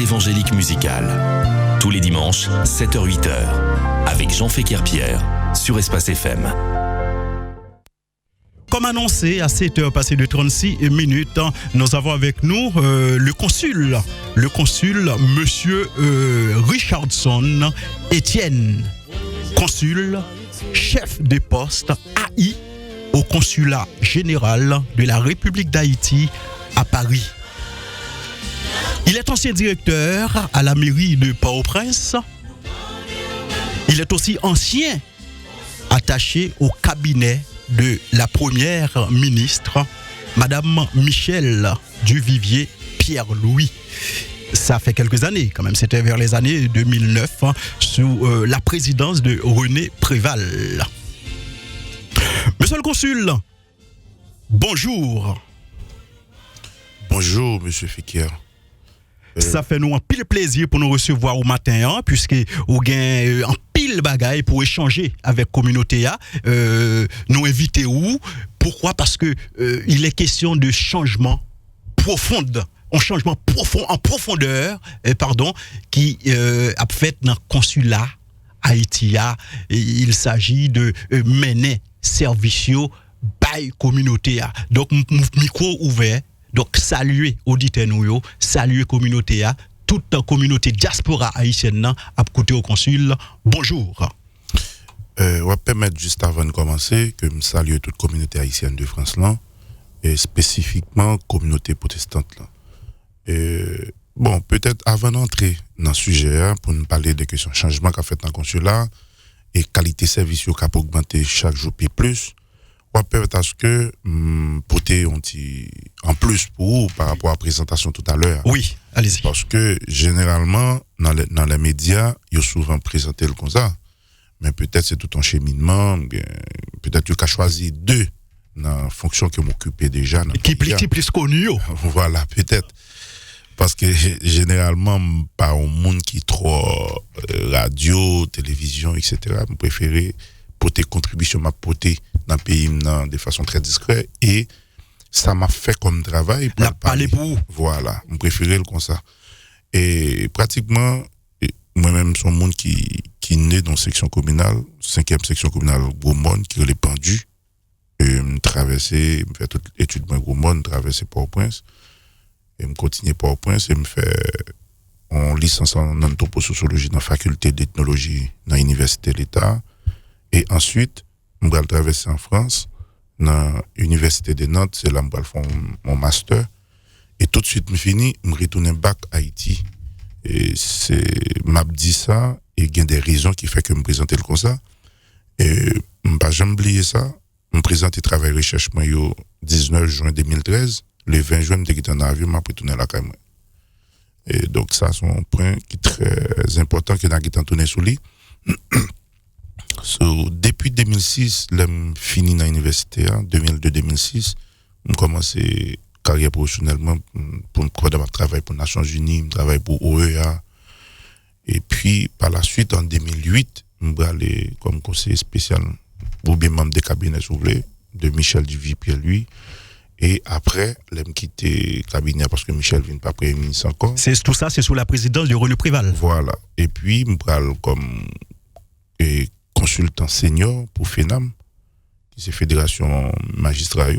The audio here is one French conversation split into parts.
évangélique musicale. Tous les dimanches, 7h-8h, avec Jean Féquer-Pierre, sur Espace FM. Comme annoncé, à 7h passées de 36 minutes, nous avons avec nous le consul, monsieur Richardson Étienne, consul, chef de poste AI au consulat général de la République d'Haïti à Paris. Il est ancien directeur à la mairie de Port-au-Prince. Il est aussi ancien attaché au cabinet de la première ministre, Madame Michèle Duvivier Pierre-Louis. Ça fait quelques années quand même, c'était vers les années 2009, sous la présidence de René Préval. Monsieur le consul, bonjour. Bonjour, monsieur Féquer. Ça fait nous un pile plaisir pour nous recevoir au matin, hein, puisque nous avons un pile bagaille pour échanger avec la communauté. Nous inviter où? Pourquoi? Parce que il est question de changement profond, un changement profond, en profondeur, qui a fait dans le consulat Haïti. Il s'agit de mener service by communauté. Donc, micro ouvert. Donc, saluer auditeurs nous, saluer communauté, toute la communauté diaspora haïtienne à côté au consul. Bonjour. On va permettre juste avant de commencer que je salue toute communauté haïtienne de France là, et spécifiquement communauté protestante là. Bon, peut-être avant d'entrer dans le sujet pour nous parler des questions changement qu'a fait dans le consulat et qualité service qui a augmenté chaque jour plus. On peut parce que porter en plus pour vous par rapport à la présentation tout à l'heure. Oui, allez-y. Parce que généralement dans les médias, ils ont souvent présenté le comme ça, mais peut-être c'est tout un cheminement. Peut-être tu as choisi deux dans la fonction que m'occupais déjà. Qui plus connu. Voilà, peut-être. Parce que généralement, pas un monde qui est trop radio, télévision, etc. Je préfère porter contribution, m'a porter dans le pays de façon très discrète et ça m'a fait comme travail pour parler pour vous. Voilà, je préférais le comme ça. Et pratiquement, moi-même, je suis un monde qui est né dans la section communale, 5e section communale Gros-Monde, qui est les pendus. Et je traversé, je fais toute l'étude de Gros-Monde, traverser Port-au-Prince. Et je continue Port-au-Prince et je fais en licence en anthroposociologie dans la faculté d'ethnologie dans l'université de l'État. Et ensuite, je vais traverser en France, dans l'université de Nantes, c'est là que je vais faire mon master. Et tout de suite, je finis, je retourne back à Haïti. Et c'est, m'a dit ça, et il y a des raisons qui font que je me présente comme ça. Et je ne vais jamais oublier ça. Je me présente et travaille recherche le 19 juin 2013. Le 20 juin, je suis en avion, je suis retourné à la caille. Et donc, ça, c'est un point qui est très important que je suis tourné sous lui. Depuis 2006, j'ai fini dans l'université, 2002-2006, j'ai commencé carrière professionnellement pour travailler pour les Nations Unies, travailler pour OEA. Et puis, par la suite, en 2008, je suis allé comme conseiller spécial ou bien membre des cabinets ouverts de Michèle Duvivier Pierre-Louis. Et après, j'ai quitté le cabinet parce que Michel vient pas premier ministre encore. Tout ça, c'est sous la présidence de René Préval. Voilà. Et puis, je suis comme consultant senior pour FENAM, qui c'est Fédération Magistrat.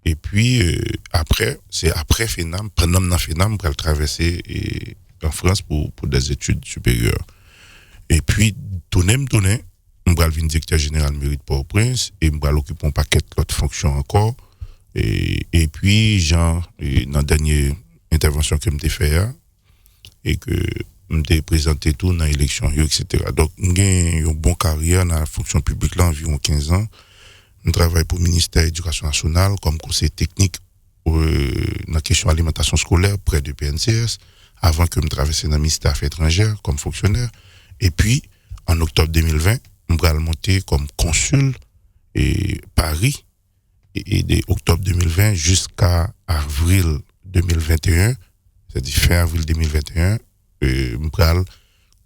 Et puis, c'est après FENAM, pendant FENAM, je vais traverser en France pour des études supérieures. Et puis, je vais devenir directeur général mairie de Port-au-Prince et je vais occuper un paquet d'autres fonctions encore. Et puis, dans la dernière intervention que je fait, et que je présenté tout dans l'élection, etc. Donc, j'ai une bonne carrière dans la fonction publique là, environ 15 ans. Je travaille pour le ministère de l'Éducation nationale comme conseiller technique dans la question alimentation scolaire près du PNCS, avant que je traverse dans le ministère des Affaires étrangères comme fonctionnaire. Et puis, en octobre 2020, je vais monter comme consul et Paris. Et de octobre 2020 jusqu'à avril 2021, c'est-à-dire fin avril 2021, je suis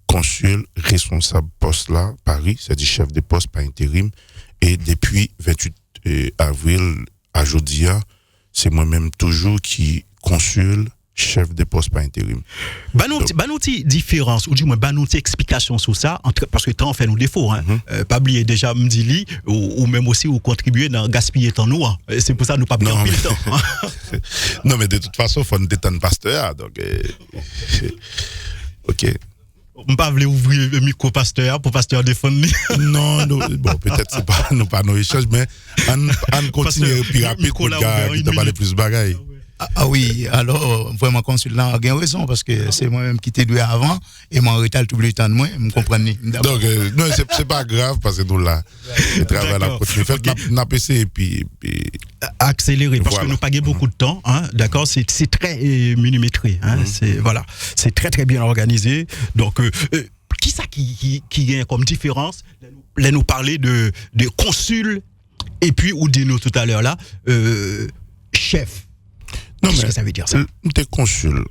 consul responsable poste là, Paris, c'est-à-dire chef de poste par intérim. Et depuis 28 avril à Jodia, c'est moi-même toujours qui consul chef de poste par intérim. Nous différence, ou du moins, nous explication sur ça, parce que le temps fait nous défaut. Hein. Pas oublier déjà, m'dili, ou même aussi, ou contribuer dans gaspiller temps nous. Hein. C'est pour ça que nous pas bien le temps. Non, mais de toute façon, il faut nous détendre pasteur. Donc, ok. On pas voulait ouvrir le micro pasteur pour pasteur défendre. Non, bon, peut-être c'est pas nos échanges, mais on continue plus rapide pour le gars qui t'a parlé plus de bagaille. Ah oui, alors vraiment consultant a bien raison parce que c'est moi-même qui t'ai doué avant et mon retard tout le temps de moi, me comprenez. Donc non, c'est pas grave parce que nous là, le travail là continue. Fait n'a PC et puis accélérer parce que nous pas beaucoup de temps, hein, d'accord, c'est très millimétré, hein, c'est très très bien organisé. Donc qui ça qui gagne comme différence? Là nous parler de consul et puis ou dit-nous tout à l'heure là chef. Qu'est-ce que ça veut dire ça? T'es consul.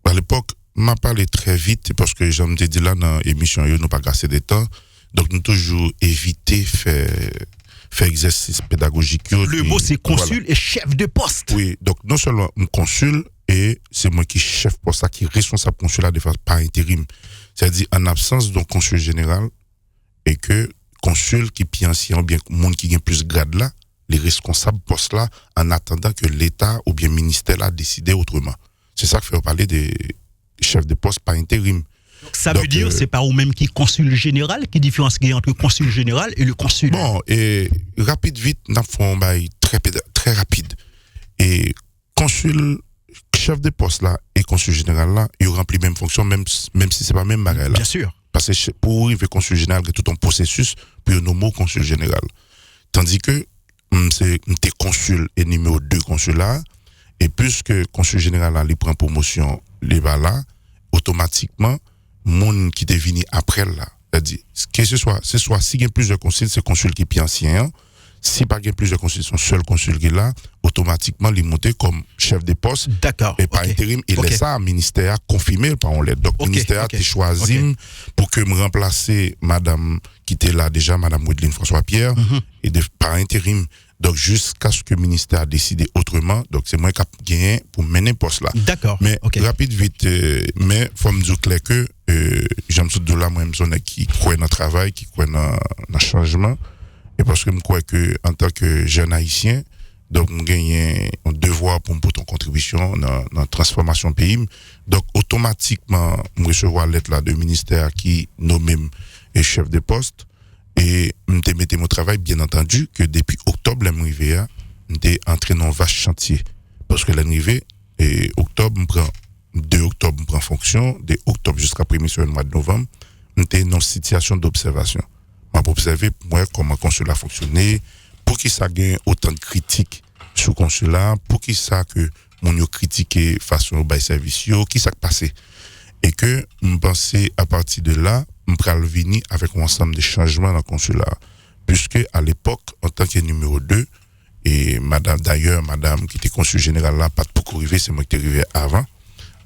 À l'époque, m'a parlé très vite parce que j'en ai dit là dans l'émission, nous pas gasser de temps. Donc nous toujours éviter faire exercice pédagogique. Le mot c'est consul et chef de poste. Oui, donc non seulement un consul et c'est moi qui chef poste, qui est responsable consulat de façon par intérim. C'est-à-dire en absence d'un consul général et que consul qui est ancien ou bien monde qui a plus grade là. Les responsables postent là en attendant que l'État ou bien le ministère là décide autrement. C'est ça que fait parler des chefs de poste par intérim. Ça veut dire c'est pas au même qui consul général, qui différence qu'il y a entre consul général et le consul. Bon, et rapide vite, nous avons très rapide. Et consul, chef de poste là et consul général là, ils remplissent les mêmes fonctions, même si c'est pas même bagarre là. Bien sûr. Parce que pour arriver consul général, il y a tout un processus pour nommer consul général. Tandis que c'est consul et numéro 2 consulat et puisque consul général là il prend promotion les va là automatiquement monde qui est venu après là, c'est-à-dire que ce soit si il y a plusieurs consuls c'est consul qui est plus ancien, si pas il y a plusieurs consuls son seul consul qui est là automatiquement il monte comme chef de poste. D'accord. Et par intérim et laisse ça ministère confirmé par on l'aide. Donc ministère a choisi pour que me remplacer madame qui était là déjà madame Wedeline François Pierre et par intérim. Donc jusqu'à ce que le ministère a décidé autrement, donc c'est moi qui ai gagné pour mener poste là. D'accord. Mais rapide vite, mais faut me dire clair que j'aime tout de là moi même qui croit dans le travail, qui croit dans le changement et parce que je crois que en tant que jeune haïtien, donc on gagne un devoir pour ton contribution dans la transformation pays. Donc automatiquement je recevoir lettre là de ministère qui nomme et chef de poste. Et je mettais mon travail, bien entendu, que depuis octobre, l'arrivée, je entré dans un vaste chantier. Parce que l'arrivée, et octobre, 2 octobre, je prends fonction, de octobre jusqu'à la sur le mois de novembre, j'étais dans une situation d'observation. Je observé comment le consulat fonctionnait, pour qu'il ça gagne autant de critiques sur le consulat, pour qu'il ça que mon yo critiqué façon au bail service, qui ça passé. Et que je pensais à partir de là, je vais venir avec un ensemble de changements dans le consulat. Puisque à l'époque, en tant que numéro 2, et madame qui était consul général là, pas de beaucoup arrivé, c'est moi qui suis arrivé avant.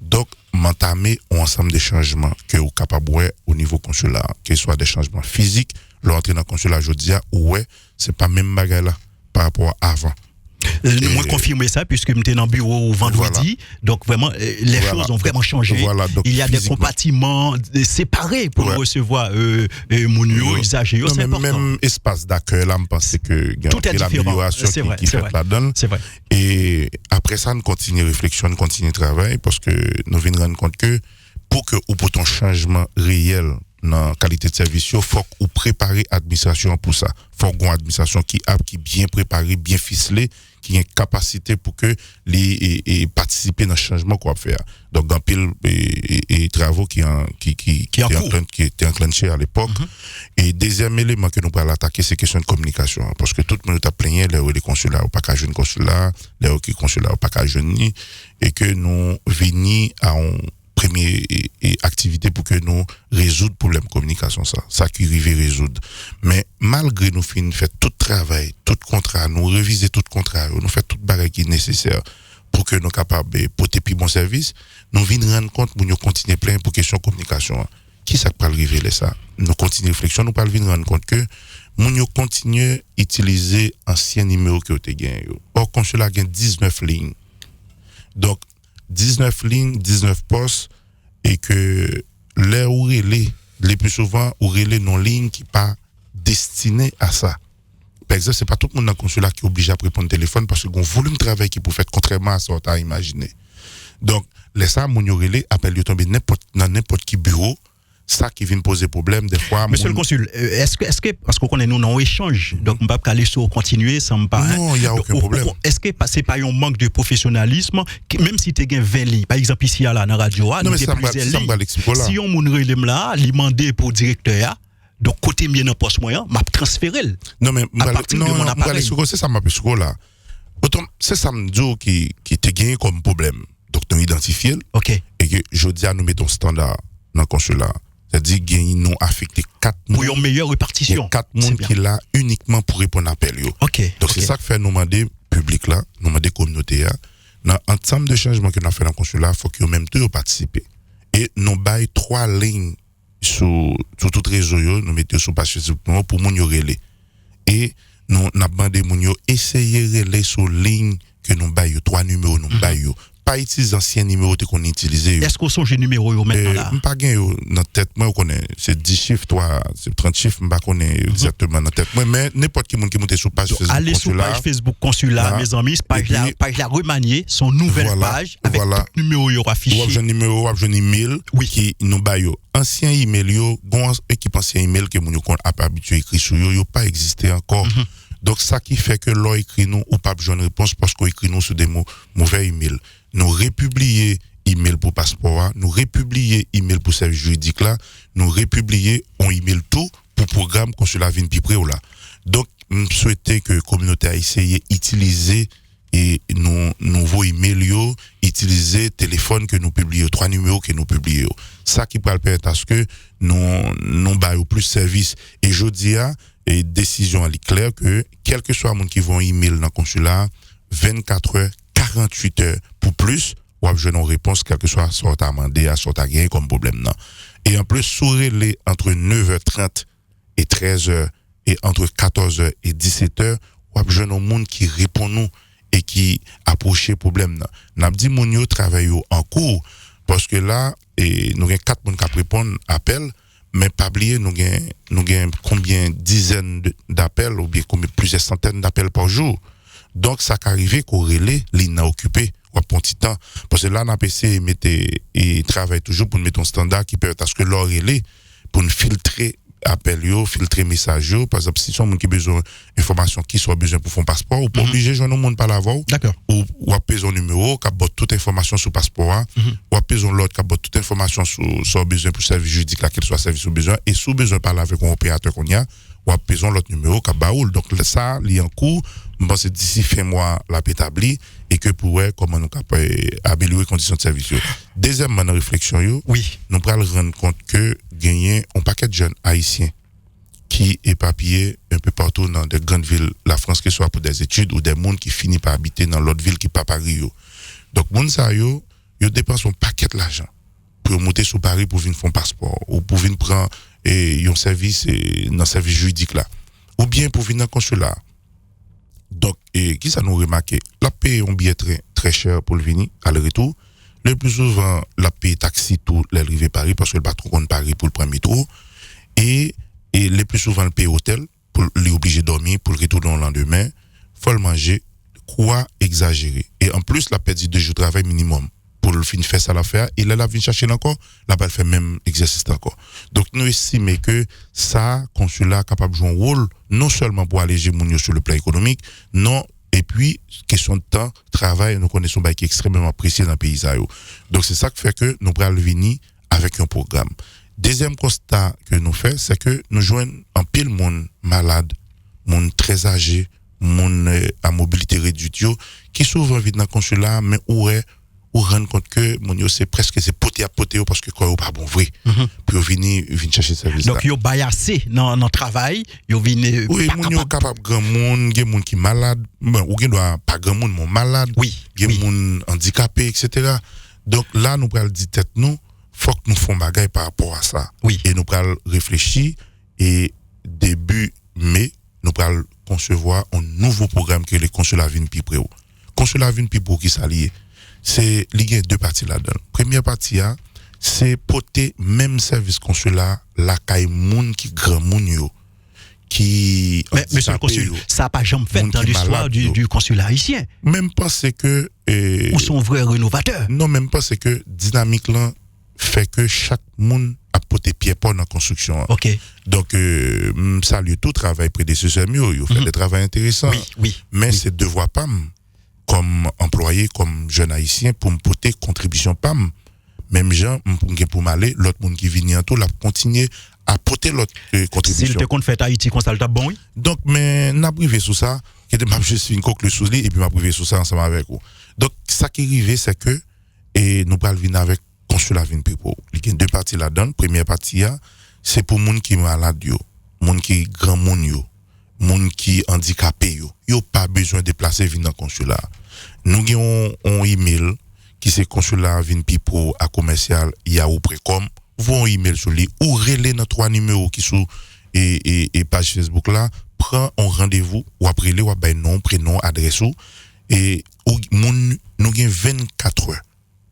Donc, m'entamer un ensemble de changements que vous capable au niveau consulat, que ce soit des changements physiques, l'entrée dans le consulat, je dis, c'est pas même bagarre là par rapport à avant. Moi confirmer ça puisque j'étais dans le bureau vendredi, donc vraiment les choses ont vraiment changé. Il y a des compartiments séparés pour recevoir mon usagers. Même espace d'accueil là, je pense que il y a l'amélioration qui fait là-dedans. C'est vrai. Et après ça, nous continuons réflexion, nous continuons travail parce que nous venons rendre compte que pour ton changement réel dans la qualité de service, il faut qu'on prépare l'administration pour ça. Il faut qu'on ait une administration qui est bien préparée, bien ficelée, qui a une capacité pour que les participer dans le changement qu'on va faire. Donc, dans pile et travaux qui étaient enclenchés à l'époque. Et deuxième élément que nous allons attaquer, c'est la question de communication. Parce que tout le monde a plaigné, les consulats ou pas qu'à jeune consulat, les consulats ou pas qu'à jeune, et que nous venons à un première activité pour que nous résoudre le problème de communication ça qui arrive résoudre. Mais malgré nous fait tout travail, tout contrat, nous réviser tout contrat, nous fait tout barrage qui est nécessaire pour que nous capables de porter plus bon service, nous venons rendre compte pour nous continuer plein pour question de communication. Qui ça peut arriver ça? Nous continuons réflexion, nous pas venir rendre compte que nous continuons à utiliser ancien numéro que vous avez gagné. Or consulat a 19 lignes. Donc 19 lignes, 19 postes, et que les ourélés, les plus souvent, ourélés non lignes qui pas destinés à ça. Par exemple, c'est pas tout le monde dans le consulat qui est obligé à répondre au téléphone parce qu'on volume de travail qui peut faire contrairement à ce qu'on a imaginé. Donc, les ça, mon ourélé appelle de tomber dans n'importe qui bureau. Ça qui vient poser problème des fois. Monsieur le consul, est-ce que parce qu'on connaît nous dans échange, donc on peut pas aller sur continuer, ça me paraît. Non, il y a aucun problème. Est-ce que c'est pas un manque de professionnalisme, même si tu as 20 lignes, par exemple ici à la radio, non mais ça me l'explique là. Si on moun relève là, li mandé pour directeur, donc côté mien dans poste moyen, m'a transféré. Non mais à partir de mon appareil. C'est ça m'a plus là. Autant c'est ça me dit qui te gagné comme problème. Donc nous identifier. OK. Et que je dis à nous mettons standard dans le consulat. C'est-à-dire qu'ils nous affecté 4 mois. Pour une meilleure répartition. 4 monde qui là uniquement pour répondre à l'appel. OK. Donc c'est ça que fait nous demander public là, nous demander communauté là. Dans ensemble de changements que nous avons fait dans le consulat, il faut qu'ils même tous participer. Et nous baillons 3 lignes sur tout réseau, nous mettons sur page Facebook pour moun yo relé. Et nous avons demandé moun yo essayer relé sur ligne que nous baillons 3 numéros nous baillons. Pas utiliser anciens numéros qu'on utilisait. Est-ce qu'on songe numéro maintenant là? Pas gain dans tête moi connais c'est 10 chiffres toi c'est 30 chiffres m'pas connais exactement dans tête moi mais n'importe qui monde qui monte sur page Facebook allez sur page Facebook consulat mes amis page la remanier son nouvelle page avec tout numéro yo affiché. Ou un numéro ou un email qui nous bayo ancien email yo gon équipe ancien email que moun yo a pas habitué écrit sur yo pas existé encore. Donc ça qui fait que l'on écrit nous ou pas besoin de réponse parce qu'on écrit nous sur des mauvais emails. Nous republier email pour passeport, nous republier email pour service juridique là, nous republier on email tout pour programme consulat vinn pi près là. Donc je souhaitais que la communauté a essayé d'utiliser et nos nouveaux emails yo, utiliser téléphone que nous publions, 3 numéros que nous publions. Ça qui peut permettre à ce que nous baillons plus service et je dis et décision est claire que quel que soit monde qui vont email dans le consulat 24 heures 48 heures pour plus ou avoir une réponse quel que soit soit amendé à soit gagné comme problème non. Et en plus sourez-les entre 9h30 et 13h et entre 14h et 17h ou avoir un monde qui répond nous et qui approche problème non. N'a dit moun yo travaille en cours parce que là et nous avons 4 monde qui répondent appel mais pas oublier nous gain combien dizaines d'appels ou bien combien plusieurs centaines d'appels par jour. Donc ça qu'arrivé qu'on relais ligne occupé ou un petit temps parce que là on a PC et travaille toujours pour mettre un standard qui permet à ce que leur relais pour nous filtrer appel yo, filtrer message yo par exemple si son monde qui besoin information qui soit besoin pour faire un passeport ou pas obligé joindre monde par l'avant. D'accord. Ou appeler un numéro qui a toute information sur passeport ou appeler l'autre qui a toute information sur besoin pour service juridique là quel soit service ou besoin et sous besoin parler avec un opérateur qu'on y a ou appeler l'autre numéro qui a baoul. Donc ça li en cours je pense d'ici fin mois l'a établi et que pour comment nous capable améliorer les conditions de service. Deuxièmement dans réflexion yo, nous pral rendre compte que gagner un paquet de jeunes haïtiens qui éparpillés un peu partout dans des grandes villes la France que ce soit pour des études ou des monde qui finit par habiter dans l'autre ville qui pas Paris yo. Donc moun sa yo dépensent un paquet d'argent pour monter sur Paris pour venir faire un passeport ou pour venir prendre un service dans service juridique là ou bien pour venir dans consulat. Donc, qui ça nous remarqué? La paye un billet très cher pour le venir, à le retour. Le plus souvent, la paye taxi tout l'arrivée Paris parce que le patron de Paris pour le premier métro. Et le plus souvent, le paye hôtel pour l'obliger de dormir, pour le retour dans le lendemain. Faut le manger, quoi exagérer. Et en plus, la paye dit 2 jours de travail minimum. Pour le fin faire ça l'affaire, et là, la vient chercher encore, là, elle fait même exercice encore. Donc, nous estimons que ça, consulat capable de jouer un rôle, non seulement pour alléger mon sur le plan économique, non, et puis, question de temps, travail, nous connaissons qui est extrêmement apprécié dans le pays. Donc, c'est ça qui fait que nous prenons venir avec un programme. Deuxième constat que nous faisons, c'est que nous jouons en pile monde malade, monde très âgé, monde à mobilité réduite, qui souvent vivent dans le consulat, mais où est ou rendre compte que mon c'est presque c'est poté à poté parce que quoi pas bon vrai puis venir chercher service donc yo baillassé dans travail yo vinn oui mon yo capable grand monde gen monde qui malade ou gen doit pas grand monde mon malade gen monde handicapé etc. Donc là nous pral dire tête nous faut que nous font bagaille par rapport à ça et nous pral réfléchir et début mai nous pral concevoir un nouveau programme que les consulats viennent pi près consulat viennent pi pour qui s'allier. c'est il y a deux parties là-dedans. Première partie c'est porter même service consulat la caille moun qui grand moun yo qui mais monsieur le consul, ça n'a pas jamais fait dans l'histoire du consulat haïtien. Même penser que ou son vrai rénovateur. Non, même penser que dynamique là fait que chaque monde a porté pied pour dans la construction. OK. Donc salue tout travail prédécesseur mieux, il fait des travail intéressants. Oui. Mais c'est devoir PAM comme employé comme jeune haïtien pour me porter contribution PAM. Même gens pour m'aller l'autre monde qui vient tout la continuer à porter l'autre contribution. S'il te compte fait Haïti constate bon oui. Donc mais n'a privé sur ça, que m'a juste une conclure sur lui et puis m'a privé sur ça ensemble avec vous. Donc ça qui arrivé c'est que et nous pral venir avec consulat vinn pour. Il y a deux parties là-dedans. Première partie c'est pour monde qui malade yo, monde qui grand monde yo, monde qui handicapé yo. Yo pas besoin de déplacer venir dans consulat. Nous avons un email qui c'est consulat vinn pipo à commercial Yahoo Précom. Vous email sur lui ou relais dans trois numéros qui sont et page Facebook là, prend un rendez-vous ou après les ou ben nom, prénom, adresse ou et nous avons 24 heures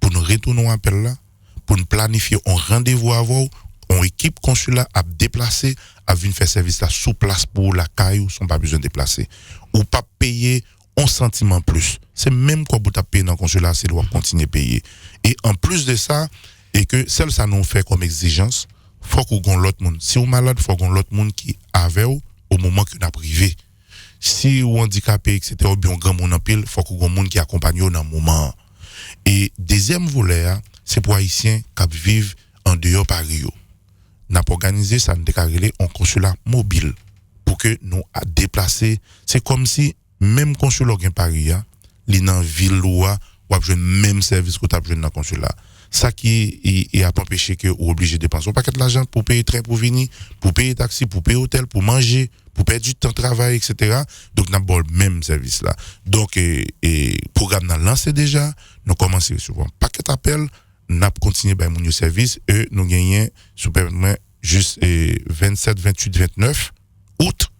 pour nous retourner un appel là, pour nous planifier un rendez-vous avant, une équipe consulat à déplacer, à venir faire service là sous place pour la caille, sans pas besoin de déplacer. Ou pas payer un centime en plus. C'est même quoi vous tapez dans le consulat, c'est doit continuer à payer. Et en plus de ça, et que celle ça nous fait comme exigence, faut qu'on ait l'autre monde. Si vous malade, faut qu'on ait l'autre monde qui avec vous au moment que vous privé. Si vous handicapé, etc., ou bien grand monde en pile, faut qu'on ait monde qui accompagne vous dans le moment. Et deuxième volet, c'est pour Haïtiens qui vivent en dehors Paris. N'a pas organisé ça, nous déclaré un consulat mobile pour que nous à déplacer. C'est comme si même consulat en Paris, li dans ville ou a besoin même service que tu as besoin dans consulat. Ça qui a pas empêché que ou obligé de dépenser un paquet de l'argent pour payer train pour venir, pour payer taxi, pour payer hôtel, pour manger, pour perdre du temps de travail, etc. Donc n'a pas le même service là. Donc programme n'a lancé déjà, nous commençons souvent paquet d'appels, n'a continué par mon service et nous gagnons superment juste 27, 28, 29 août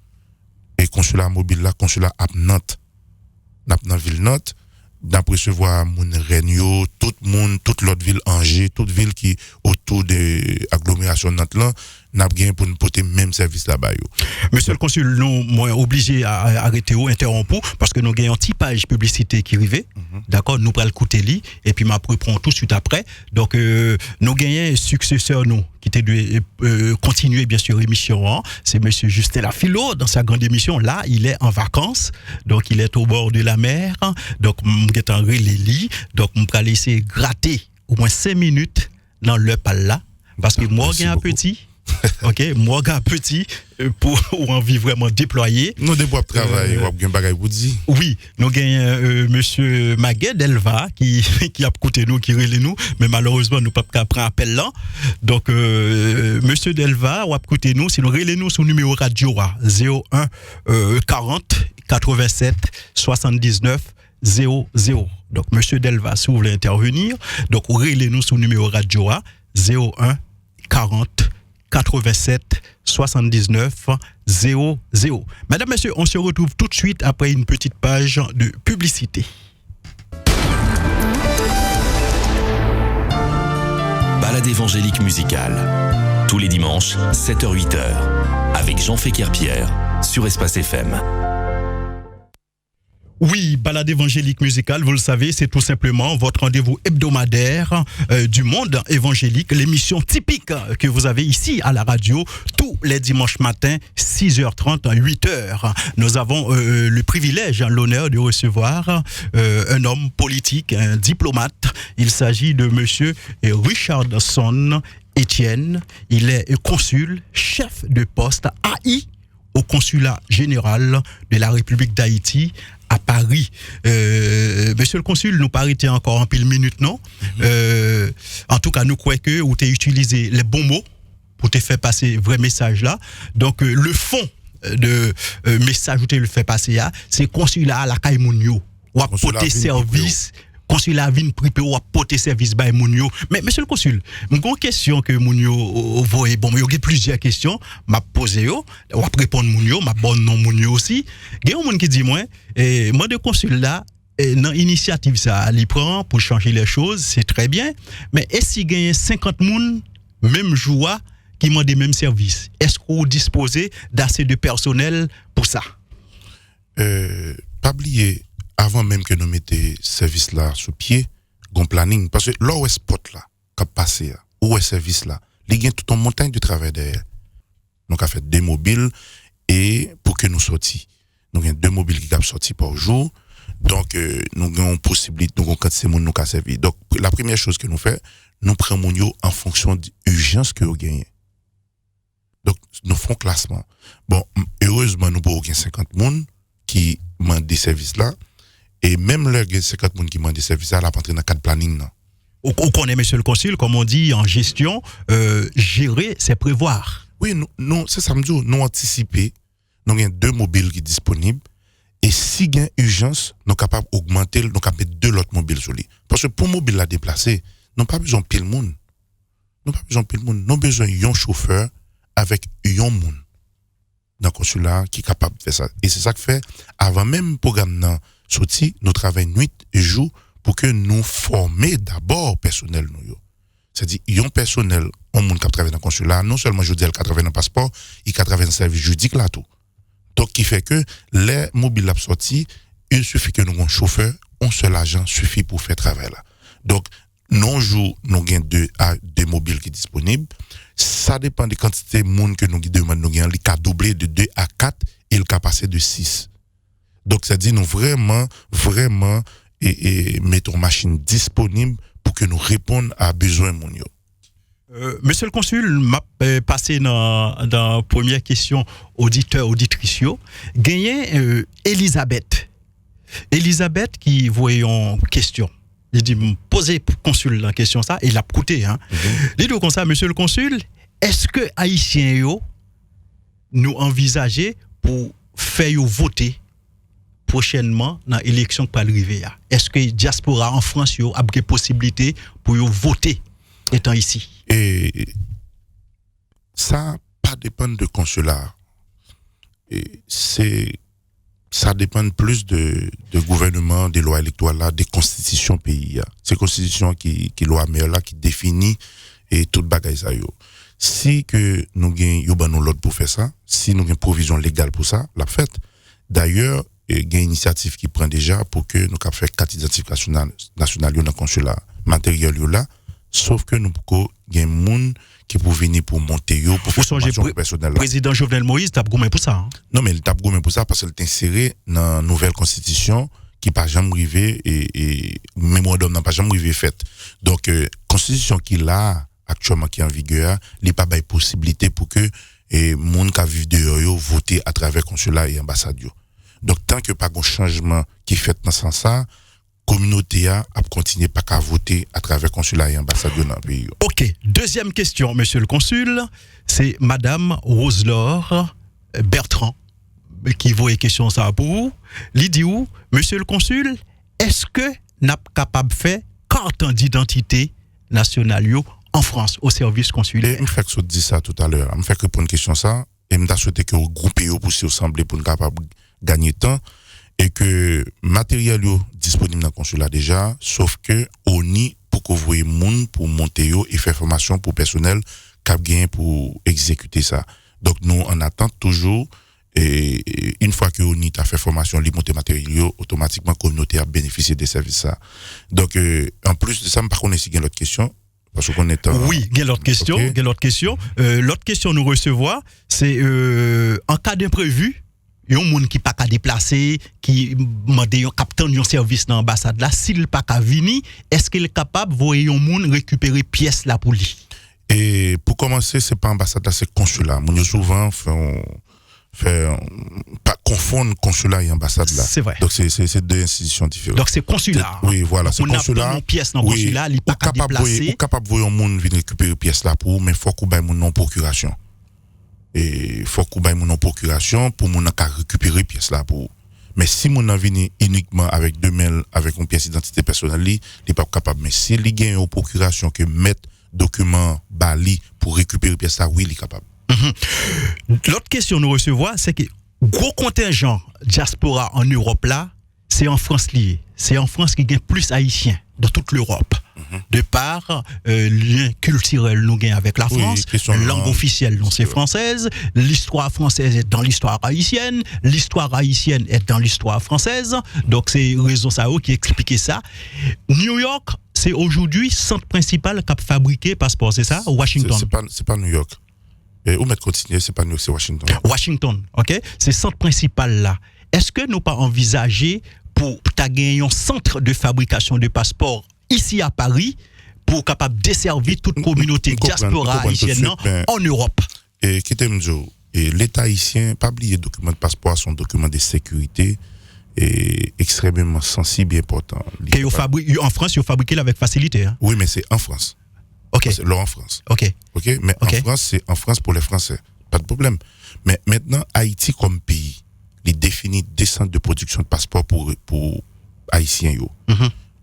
et consulat mobile là, consulat à Nantes. Dans ville Nantes, d'après recevoir mon Rennes, toute l'autre ville Angers, toute ville qui autour de l'agglomération Nantes là, n'a bien pour nous porter même service là-bas. Monsieur le consul, nous obligé à arrêter ou interrompre parce que nous avons un petit page publicité qui arrive. D'accord, nous prenons le côté li et puis m'a reprend tout de suite après. Donc nous avons un successeur nous qui était de continuer bien sûr l'émission, c'est monsieur Justin Lafilo dans sa grande émission là, il est en vacances. Donc il est au bord de la mer. Donc nous avons les lits. Donc nous allons laisser gratter au moins 5 minutes dans le pal là parce que moi j'ai un petit OK, moi gars petit pour envie vraiment déployer. Nous devons travailler, on a bien bagaille pour dire. Oui, nous gagnons monsieur Maguet Delva qui a coûté nous qui relève nous, mais malheureusement nous pas prendre appel là. Donc monsieur Delva on a coûté nous, sinon relève nous sur numéro radio 01 40 87 79 00. Donc monsieur Delva si vous voulez intervenir, donc relève nous sur numéro radio 01 40 87 79 00. Madame, messieurs, on se retrouve tout de suite après une petite page de publicité. Balade évangélique musicale. Tous les dimanches, 7h-8h. Avec Jean Féquer-Pierre sur Espace FM. Oui, balade évangélique musicale, vous le savez, c'est tout simplement votre rendez-vous hebdomadaire du monde évangélique, l'émission typique que vous avez ici à la radio tous les dimanches matins, 6h30 à 8h. Nous avons le privilège, l'honneur de recevoir un homme politique, un diplomate. Il s'agit de monsieur Richardson Etienne. Il est consul, chef de poste AI au consulat général de la République d'Haïti à Paris. Monsieur le consul, nous pas été encore en pile minute, non? En tout cas, nous croyons que vous avez utilisé les bons mots pour te faire passer vrai message là. Donc, le fond de message que tu le fait passer là, c'est consulat à la Caïmounio. Ou à porter service. Consulat vin pripe ou apporter service by Mounio. Mais monsieur le consul, une question que Mounio voyez bon, il y a plusieurs questions, m'a posé yo, ou répondre Mounio, m'a bon non Mounio aussi. Il y a un monde qui dit moi de consul là, dans l'initiative ça, il prend pour changer les choses, c'est très bien. Mais est-ce qu'il y a 50 personnes, même jour, qui demandent les mêmes services? Est-ce que vous disposez d'assez de personnel pour ça? Pas oublier, avant même que nous mettions ce service-là sous pied, un planning. Parce que là où est spot là, qui passé, où est service là, il y a toute une montagne de travail derrière. Donc, on a fait 2 mobiles et pour que nous sortions. Nous avons 2 mobiles qui sont sortis par jour. Donc, nous avons une possibilité, nous avons quantité de monde nous avons servi. Donc, la première chose que nous faisons, nous prenons en fonction de l'urgence que nous gagnons. Donc, nous faisons classement. Bon, heureusement, nous avons 50 personnes qui demandent des services là. Et même les 50 personnes qui demandent des services là, la rentré dans le cadre planning. On connaît, monsieur le consul, comme on dit en gestion, gérer, c'est prévoir. Oui, nous, c'est ça me dit, nous anticiper, nous avons 2 mobiles qui sont disponibles. Et si il y a urgence, nous sommes capables d'augmenter, nous sommes capables de mettre 2 autres mobiles sur lui. Parce que pour mobile la déplacer, nous n'avons pas besoin de pile monde. Nous n'avons pas besoin de pile monde. Nous avons besoin d'un chauffeur avec un monde dans le consulat qui est capable de faire ça. Et c'est ça que fait, avant même le programme sorti, nous travaillons nuit et jour pour que nous formions d'abord le personnel. C'est-à-dire, il y a un personnel, un monde qui travaille dans le consulat, non seulement je dis qu'il travaille dans le passeport, il travaille dans le service juridique là tout. Donc, qui fait que les mobiles sortis, il suffit que nous ayons un chauffeur, un seul agent suffit pour faire travail là. Donc, nous avons 2 mobiles qui sont disponibles. Ça dépend de la quantité de monde que nous demandons. Nous avons le cas doublé de 2 à 4 et le cas passé de 6. Donc, ça dit nous vraiment, mettons machine disponible pour que nous répondions à besoin de monde. Monsieur le consul, m'a passé dans la première question auditrice. Gagné Elisabeth. Elisabeth qui voyait en question. Il dit poser consul la question ça, il a coûté hein. Il dit comme ça, monsieur le consul, est-ce que haïtiens nous envisager pour faire voter prochainement dans l'élection qui va arriver? Est-ce que diaspora en France a des possibilités pour voter étant ici? Et ça pas dépend de consulat. Et ça dépend plus de gouvernement, des lois électorales, des constitutions pays. C'est constitution qui loi meilleure là qui définit et toute bagaille ça yo. Si que nous gagnons l'autre pour faire ça, si nous avons provision légale pour ça, la fête. D'ailleurs, il y a une initiative qui prend déjà pour que nous puissions faire 4 identifications nationales dans le consulat matériel là, sauf que nous avons des gens qui pour venir pour monter pour faire formation personnelle. Le président Jovenel Moïse t'a gommé pour ça. Hein? Non, mais il t'a gommé pour ça parce qu'il est inséré dans la nouvelle constitution qui n'a jamais arrivé et mémorandum n'a pas jamais arrivé fait. Donc, constitution qu'il a actuellement qui est en vigueur, il n'y a pas de possibilité pour que les gens qui vivent dehors voter à travers consulat et ambassade. Donc, tant que pas de changement qui fait dans ce sens-là, communauté a continué pas qu'à voter à travers consulat et ambassade dans le pays. OK, deuxième question monsieur le consul, c'est madame Rose-Laure Bertrand qui voit une question ça pour vous. Il dit où monsieur le consul, est-ce que n'a capable de faire carte d'identité nationale en France au service consulaire? Je fais que dit ça tout à l'heure. Je fais répondre une question ça et je souhaite que vous groupez pour se assembler pour capable gagner temps. Et que matériel disponible dans le consulat déjà, sauf que on y pour que vous voyez monde pour monter et faire formation pour personnel cap gain pour exécuter ça. Donc nous on attend toujours et une fois que on y a fait formation, li monter matériel automatiquement communauté a bénéficié des services ça. Donc en plus de ça, par contre, si il y a l'autre question parce qu'on est oui, il y a l'autre question, okay. L'autre question nous recevoir, c'est en cas d'imprévu il y a un monde qui pas qu'à déplacer, qui demande un capitaine d'un service dans l'ambassade là, s'il pas qu'à venir, est-ce qu'il est capable de voir un monde récupérer pièces là pour lui? Et pour commencer, c'est pas ambassade là, c'est consulat. Mon souvent pas confondre consulat et ambassade là. C'est vrai. Donc c'est 2 institutions différentes. Donc c'est consulat. Oui, voilà, c'est consulat. On a pièces dans consulat, il pas qu'à déplacer. Ou capable voir un monde venir récupérer pièces là pour, mais faut qu'on baille mon non procuration. Et faut qu'on baille mon procuration pour mon ka récupérer pièce là pour. Mais si mon en vient uniquement avec 2 mails avec une pièce d'identité personnelle, il n'est pas capable. Mais si il gagne une procuration que mettre document bali pour récupérer pièce là, oui, il est capable. L'autre question nous recevoir, c'est que gros contingent diaspora en Europe là, c'est en France lié. c'est en France qu'il y a plus haïtiens dans toute l'Europe. De par lien culturel nous gagnons avec la France, langue officielle non c'est française, l'histoire française est dans l'histoire haïtienne, l'histoire haïtienne est dans l'histoire française. Donc c'est raison ça qui explique ça. New York, c'est aujourd'hui centre principal qui a fabriqué passeport, c'est ça? Washington. C'est pas New York. Et où mettre continuer, c'est pas New York, c'est Washington. Washington, OK? C'est centre principal là. Est-ce que nous pas envisager pour gagner un centre de fabrication de passeports ici à Paris pour capable desservir toute communauté diaspora haïtienne en Europe? Et et l'État haïtien pas oublier document de passeport, son document de sécurité est extrêmement sensible et important. En France, ils fabriquent avec facilité. Hein? Oui, mais c'est en France. OK. C'est là en France. OK. Mais en France, c'est en France pour les Français. Pas de problème. Mais maintenant, Haïti comme pays, il définit des centres de production de passeports pour Haïtiens.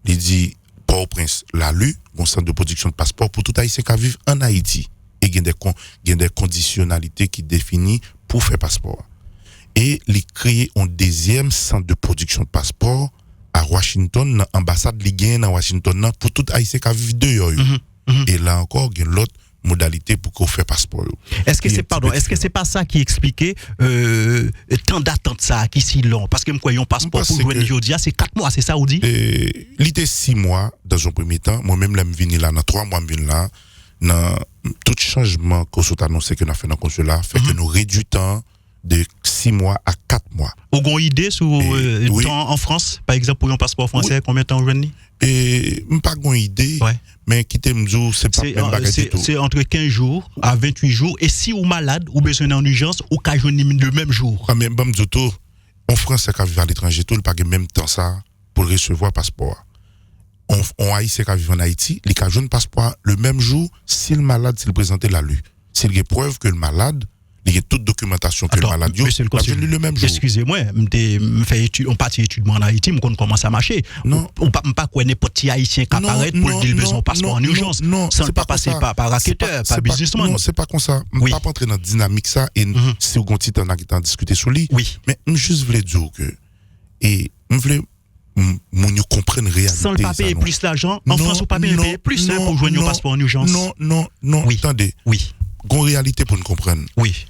Il dit Port-au-Prince, la LU, un centre de production de passeports pour tout Haïtien qui vivent en Haïti. Et il y a des conditionnalités qui définissent pour faire passeport. Et il crée un deuxième centre de production de passeports à Washington, dans l'ambassade de Washington, pour tout Haïtien qui vivent dehors. Et là encore, il y a l'autre modalité pour qu'on fait passeport. Est-ce que c'est pas ça qui expliquait tant d'attente ça qui si long? Parce que un passeport pour jouer aujourd'hui, c'est 4 mois, c'est ça ou dit? Il était 6 mois dans un premier temps. Moi-même, là, je suis là dans 3 mois, je suis là. Dans tout changement qu'on s'est annoncé que nous avons fait dans le consulat, fait que nous réduisons le temps de 6 mois à 4 mois. Vous avez une idée sur le temps en France, par exemple, pour un passeport français, combien de temps vous avez? Et je n'ai pas une idée, mais quittez me c'est pas même bagage du tout. C'est entre 15 jours à 28 jours. Et si vous êtes malade ou besoin en urgence, vous pouvez jouer le même jour. Quand même, en France, c'est qu'à vivre à l'étranger, tout le pas même temps ça pour recevoir passeport. On Haïtien qui vivent en Haïti, il a joué un passeport le même jour si le malade s'il présente la LU. S'il y a preuve que le malade, il y a toute documentation que le malade le même jour. Excusez-moi, on partit étudiant en Haïti, on commence à marcher. Non. On pas quoi n'importe qui haïtien qui apparaît pour dire besoin de passeport en urgence. Non, sans pas passer par raquetteur, par businessman. Non, c'est pas comme ça. On pas entrer dans la dynamique ça et si on continue à discuter sur lui. Oui. Mais je juste voulais dire que et je voulais nous comprendre réalité. Sans pas payer plus d'argent, en France, on pas payer plus pour joindre un passeport en urgence. Non. Oui. Attendez. Oui. Gon réalité pour nous comprendre. Oui.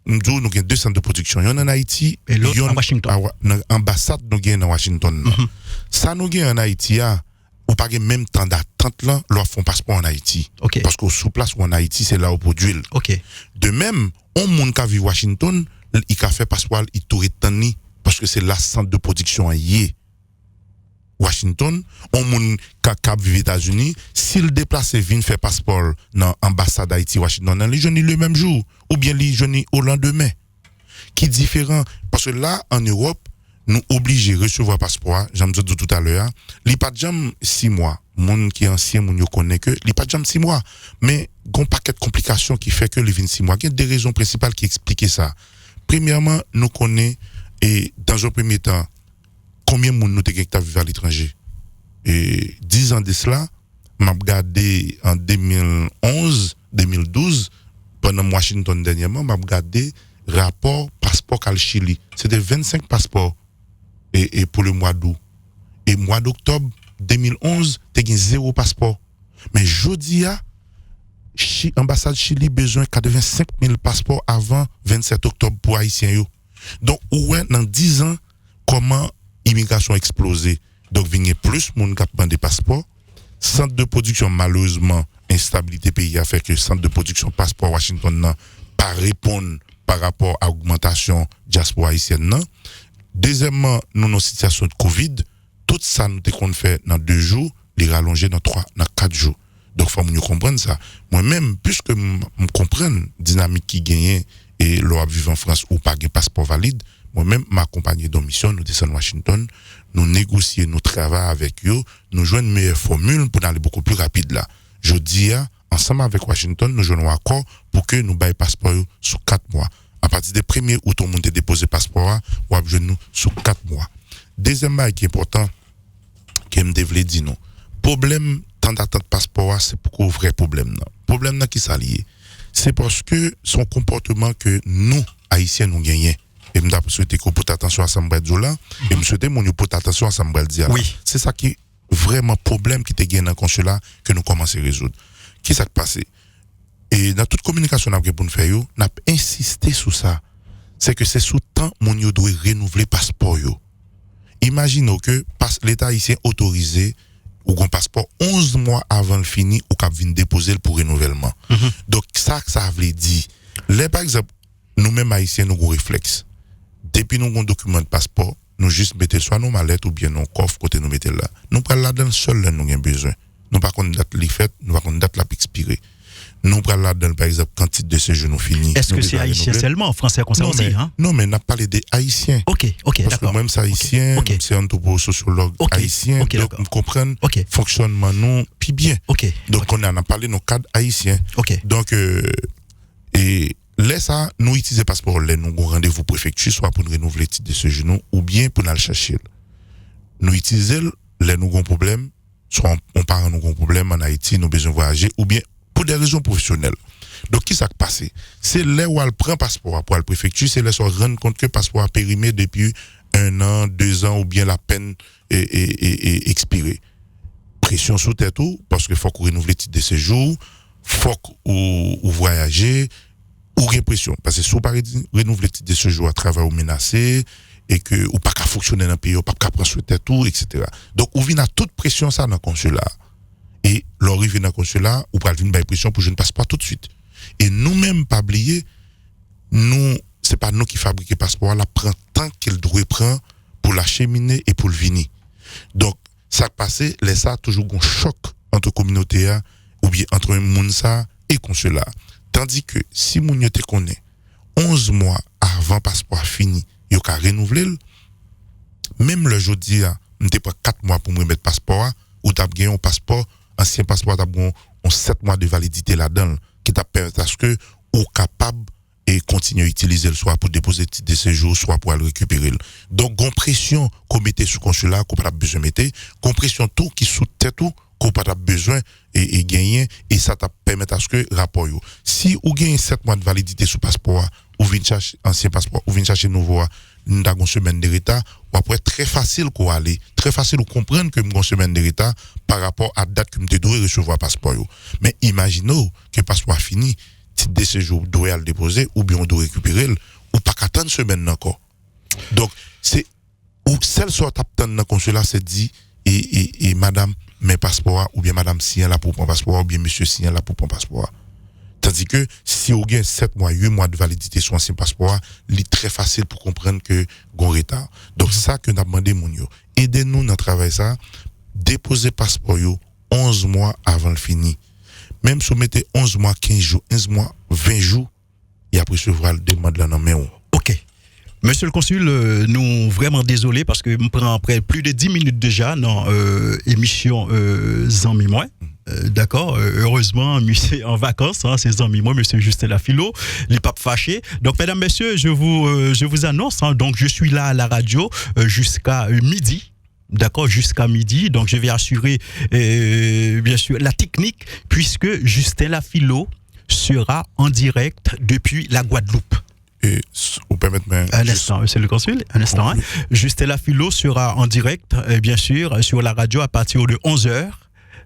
Nous avons deux centres de production. Il y en a en Haïti et l'autre en Washington. Ambassade nous gagne en Washington. Ça nous gagne en Haïti ou pas même temps d'attente là, leur font passeport en Haïti. Okay. Parce qu'au sous place ou en Haïti, c'est là où produit. OK. De même, on monde qui vit Washington, il a fait passeport, il tourne tani parce que c'est la centre de production yé. Washington, on moun qui vit aux États-Unis, s'il déplace vient faire passeport dans l'ambassade d'Haïti Washington, les jeunes le même jour ou bien les jeunes au lendemain. Qui est différent parce que là en Europe, nous obligés de recevoir passeport, j'aime dit tout à l'heure, li pas jam 6 mois. Moun qui est ancien moun yo connaît que li pas jam 6 mois, mais gon paquet de complications qui fait que les 26 mois. Il y a des raisons principales qui expliquent ça. Premièrement, nous connaissons et dans un premier temps combien de monde nous t'es vivre à l'étranger. Et 10 ans de cela, m'a regardé en 2011, 2012 pendant Washington dernièrement, m'a regardé rapport passeport al Chili. C'était 25 passeports et pour le mois d'août. Et mois d'octobre 2011, t'es 0 passeport. Mais jodi a ambassade Chili besoin 85 000 passeports avant 27 octobre pour haïtiens yo. Donc ouais dans 10 ans comment immigration explosé. Donc, il y a plus de monde qui a des passeports. Centre de production, malheureusement, instabilité pays a fait que le centre de production passeport Washington n'a pas répondu par rapport à l'augmentation diaspora haïtienne. Deuxièmement, nous avons une situation de Covid. Tout ça, nous avons fait dans 2 jours, les rallonger dans 4 jours. Donc, il faut mieux comprendre ça. Moi-même, puisque je comprends la dynamique qui gagne et l'on vivre en France ou pas de passeport valide, moi-même, m'accompagner dans mission, nous descendons à Washington, nous négocions, nous travaillons avec eux, nous jouons une meilleure formule pour aller beaucoup plus rapide là. Je dis, ensemble avec Washington, nous jouons un accord pour que nous baillons passeport sous 4 mois. À partir des 1er août, on monte déposer passeport, ou à nous sous 4 mois. Deuxième bail qui est important, que me devait dire non. Problème, tant d'attente passeport, c'est pourquoi vrai problème non. Problème qui s'allie. C'est parce que son comportement que nous, Haïtiens, nous gagnons. et m'a souhaité qu'on porte attention à ça m'bral là et me souhaiter mon porte attention à ça m'bral dire. Oui. C'est ça qui est vraiment problème qui était gagné dans le consulat que nous commençons à résoudre. Qui s'est passé? Et dans toute communication qu'on pour nous faire, nous avons insisté sur ça. C'est que c'est sous temps mon yo doit renouveler passeport yo. Imaginons que l'État haïtien autorisé ou un passeport 11 mois avant le fini ou cap vinn déposer pour renouvellement. Donc ça veut dire les par exemple nous-mêmes haïtiens nous avons réflexe. Depuis nous avons un document de passeport, nous juste mettons soit nos mallettes ou bien nos coffres côté nous mettons là. Nous prenons là dans seul là nous avons besoin. Nous pas connaître date li fait, nous pas connaître date la expirée. Nous prenons là dans par exemple quand titre de séjour nous fini. Est-ce que c'est haïtien seulement, français comme ça aussi hein? Non, mais on a parlé des haïtiens. OK, parce d'accord. que même c'est haïtien, c'est un anthroposociologue haïtien, donc nous comprenons fonctionnement nous puis bien. Donc on a parlé nos cadres haïtiens. Donc et là ça nous utiliser passeport là nous rendez-vous préfecture soit pour nous renouveler titre de séjour ou bien pour nous le chercher. Nous utiliser là nous avons problème, soit on part nous avons problème en Haïti, nous besoin voyager ou bien pour des raisons professionnelles. Donc, qui s'est passé? C'est là où elle prend passeport pour la préfecture, c'est là où elle se rend compte que le passeport a périmé depuis 1 an, 2 ans, ou bien la peine est expirée. Pression sous tête tout, parce qu'il faut qu'on renouvelle le titre de séjour, faut qu'on voyager, ou répression. Parce que si on renouveler le titre de séjour à travers ou menacé, et que ou pas qu'à fonctionner dans le pays, ou pas qu'à prendre sous tête tout, etc. Donc, on vient à toute pression ça dans le consulat. Et l'arrivée dans le consulat, ou pas une pression pour je ne passe pas tout de suite. Et nous-mêmes, pas oublier, nous, c'est pas nous qui fabriquons le passeport, là, prend tant qu'il doit prendre pour l'acheminer et pour le venir. Donc, ça passé, laisse ça toujours un choc entre communauté ou bien entre Mounsa et consulat. Tandis que si moun te connaît 11 mois avant passeport fini, yo ka renouveler, même le jeudi, n'était pas 4 mois pour me remettre passeport, ou t'as gagné un passeport, ancien passeport, t'as gagné 7 mois de validité là-dedans, qui t'a permis à ce que, ou capable et continuer à utiliser le soit pour déposer titre de séjour, soit pour aller récupérer. Donc, gon pression qu'on mettait sous consulat, qu'on pas besoin de mettre, gon pression tout qui sous tête tout, qu'on pas besoin et gagner, et ça t'a permis à ce que rapport yo. Si ou gagne 7 mois de validité sous passeport, ou vient chercher ancien passeport, ou vient chercher nouveau, nous avons une semaine de retard, ou après très facile qu'on aller, très facile de comprendre que nous avons une semaine de retard par rapport à la date que nous devons recevoir passeport. Mais imaginons que le passeport fini, titre de séjour doit le déposer, ou bien on doit récupérer, ou pas qu'attendre une semaine encore. Donc, c'est, ou celle soit attendre dans le consulat, c'est dit, et madame, mes passeports, ou bien madame Sien là pour prendre passeport, ou bien monsieur Sien là pour prendre passeport. Tandis que si on gagne 7 mois, 8 mois de validité sur ancien passeport, il est très facile pour comprendre que gon retard. Donc ça que nous avons demandé mon yo. Aidez-nous dans le travail ça, déposer passeport yo 11 mois avant le fini. Même si vous mettez 11 mois, 15 jours, 11 mois, 20 jours, il y a recevoir le demande là dans main. OK. Monsieur le consul, nous vraiment désolés parce que nous prenons après plus de 10 minutes déjà dans émission Zanmi moi. D'accord, heureusement, monsieur en vacances, hein, c'est Zanmi moi, monsieur Justin Lafilo, les papes fâchés. Donc, mesdames, messieurs, je vous annonce, hein, donc je suis là à la radio jusqu'à midi. D'accord, jusqu'à midi. Donc, je vais assurer, bien sûr, la technique, puisque Justin Lafilo sera en direct depuis la Guadeloupe. Et vous permettez un instant, monsieur le consul, un instant. Hein. Justin Lafilo sera en direct, bien sûr, sur la radio à partir de 11h.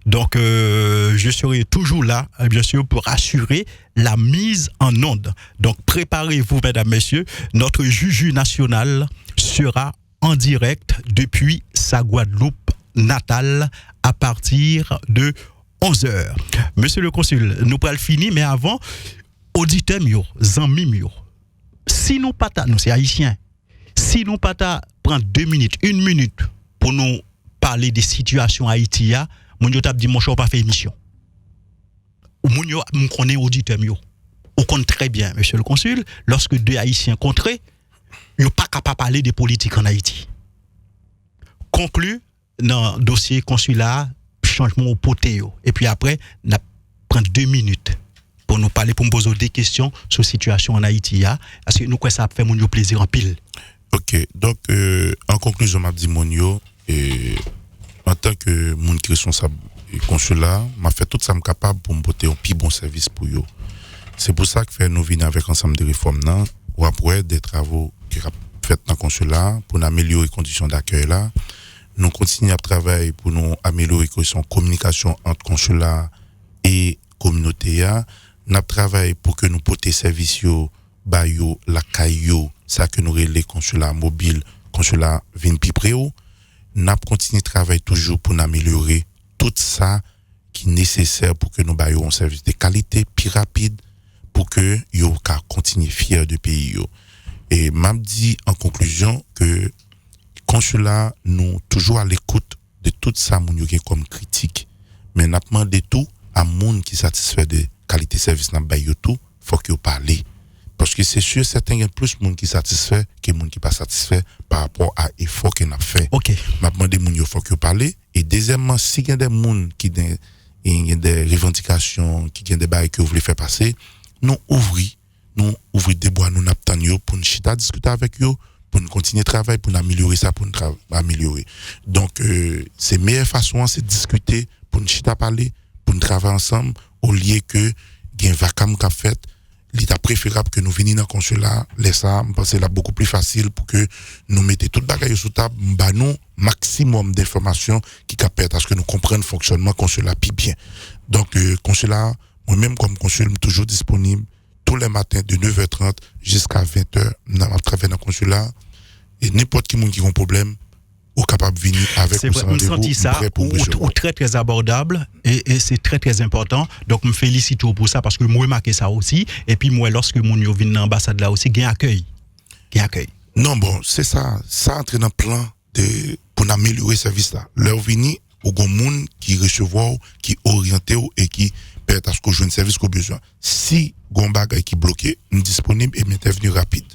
Donc, je serai toujours là, bien sûr, pour assurer la mise en onde. Donc, préparez-vous, mesdames, messieurs. Notre Juju national sera en direct depuis sa Guadeloupe natale à partir de 11h. Monsieur le consul, nous pourrons finir, mais avant, auditeurs mio, zanmi mio. Si nous pas nous c'est haïtien. Si nous pas prendre 2 minutes, 1 minute pour nous parler des situations haïtiennes, mon yo t'a dit mon choix pas fait émission. Ou mon yo me connaît auditeur mio. On compte très bien monsieur le consul, lorsque 2 haïtiens contrés, yo pas capable parler de politique en Haïti. Conclu dans dossier consulat changement au poté et puis après n'a prendre 2 minutes pour nous parler, pour me poser des questions sur la situation en Haïti, parce que nous, quoi, ça fait mon plaisir en pile. Ok, donc, en conclusion, m'a dit mon yo, en tant que mon responsable consulat, m'a fait tout ça capable pour me porter un plus bon service pour yo. C'est pour ça que nous venons avec ensemble de réformes, ou après des travaux qui a fait dans le consulat pour améliorer les conditions d'accueil là. Nous continuons à travailler pour nous améliorer la communication entre consulat et communauté. Nous travaillons pour que nous portions services bayo la caillou ça que nous relais consulat mobile consulat vin pi préo. Nous continuons à travailler toujours pour améliorer tout ça qui est nécessaire pour que nous baillons un service de qualité plus rapide pour que yo ka continuer fier de pays yo. Et m'a dit en conclusion que consulat nous toujours à l'écoute de tout ça moun yo comme critique mais n'a demandé tout à moun qui satisfait de qualité service n'a ba yo tout faut que yo parler parce que c'est sûr certains y a plus moun qui satisfait que moun qui pas satisfait par rapport à effort qu'on a fait. OK. M'a demandé moun yo faut que yo parler et deuxièmement si y a des moun qui y a des revendications qui y a des bails que vous voulez faire passer nous ouvrir des bois nous n'attend yo pour nous chita discuter avec yo pour nous continuer à travailler pour améliorer ça pour nous améliorer donc c'est meilleure façon c'est discuter pour nous chita parler pour nous travailler ensemble au lieu que gain vacam qu'a fait l'état préférable que nous venir dans consulat laisse ça me penser là beaucoup plus facile pour que nous mettez toute bagaille sous table ba nous maximum d'informations qui permettent à ce que nous comprenions le fonctionnement consulat puis bien donc consulat moi-même comme consul toujours disponible tous les matins de 9h30 jusqu'à 20h à travers le consulat et n'importe qui a un problème ou capable de venir avec c'est vrai, me senti ça ou très très abordable et c'est très très important donc me félicite pour ça parce que moi marqué ça aussi et puis moi lorsque mon yo vient dans l'ambassade là aussi gain accueil non bon c'est ça entre dans plan de pour améliorer service là leur venir au gon monde qui recevoir qui orienté et qui permet à ce que je un service qu'on besoin si gon bagay qui bloqué nous disponible et m'intervenir rapide.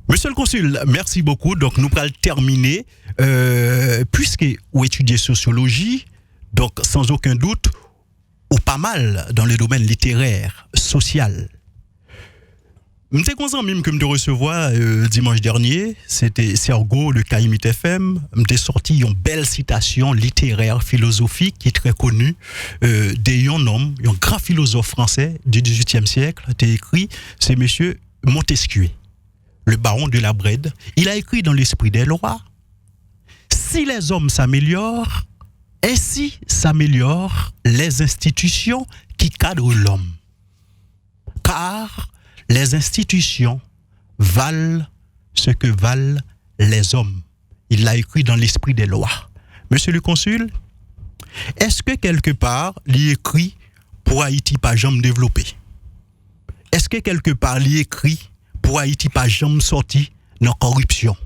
Monsieur le consul, merci beaucoup. Donc, nous allons terminer. Puisque vous étudiez sociologie, donc sans aucun doute, ou pas mal dans le domaine littéraire, social. Je suis content même que je recevoir dimanche dernier, c'était Sergo, le Caïmit FM, je sorti une belle citation littéraire, philosophique, qui est très connue, d'un homme, un grand philosophe français du XVIIIe siècle, qui a écrit, c'est monsieur Montesquieu. Le baron de la Brède, il a écrit dans l'Esprit des lois, si les hommes s'améliorent, ainsi s'améliorent les institutions qui cadrent l'homme. Car les institutions valent ce que valent les hommes. Il l'a écrit dans l'Esprit des lois. Monsieur le consul, est-ce que quelque part, il écrit pour Haïti pas jamais développé? Est-ce que quelque part, il écrit pour Haïti pas jamais sorti dans la corruption?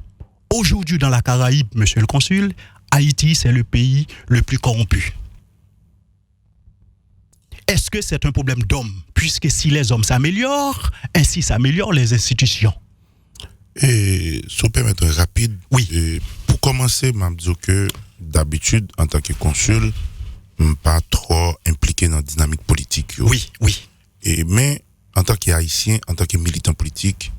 Aujourd'hui, dans la Caraïbe, monsieur le consul, Haïti, c'est le pays le plus corrompu. Est-ce que c'est un problème d'hommes? Puisque si les hommes s'améliorent, ainsi s'améliorent les institutions. Et si vous permettez rapide, oui. Pour commencer, je me dis que d'habitude, en tant que consul, je ne suis pas trop impliqué dans la dynamique politique. Oui. Mais en tant qu'haïtien, en tant que militant politique,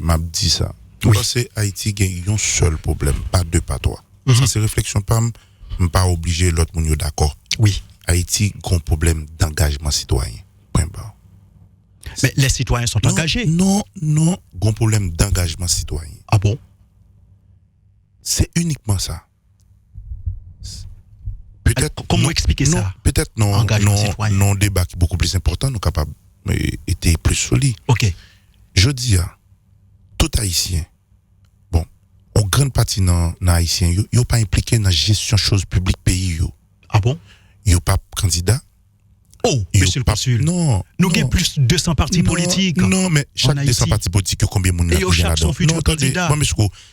m'a dit ça. Parce que Haïti a un seul problème, pas deux, pas trois. Ça, c'est réflexion, pas obligé l'autre monde d'accord. Oui. Haïti a un problème d'engagement citoyen. Point barre. Mais les citoyens sont engagés. Non, un problème d'engagement citoyen. Ah bon? C'est uniquement ça. Peut-être. Comment expliquer ça? Peut-être non, débat qui est beaucoup plus important, nous capables était plus solide. OK. Je dis à tout haïtien, bon, en grande partie dans haïtien, yo pas impliqué dans la gestion de choses publiques pays yo. Ah bon? Yo pas candidat. Oh, monsieur le consul. Non. Nous avons plus de 200 partis politiques. Non, mais chaque 200 partis politiques, combien de monde et chaque son futur candidat. Non, mais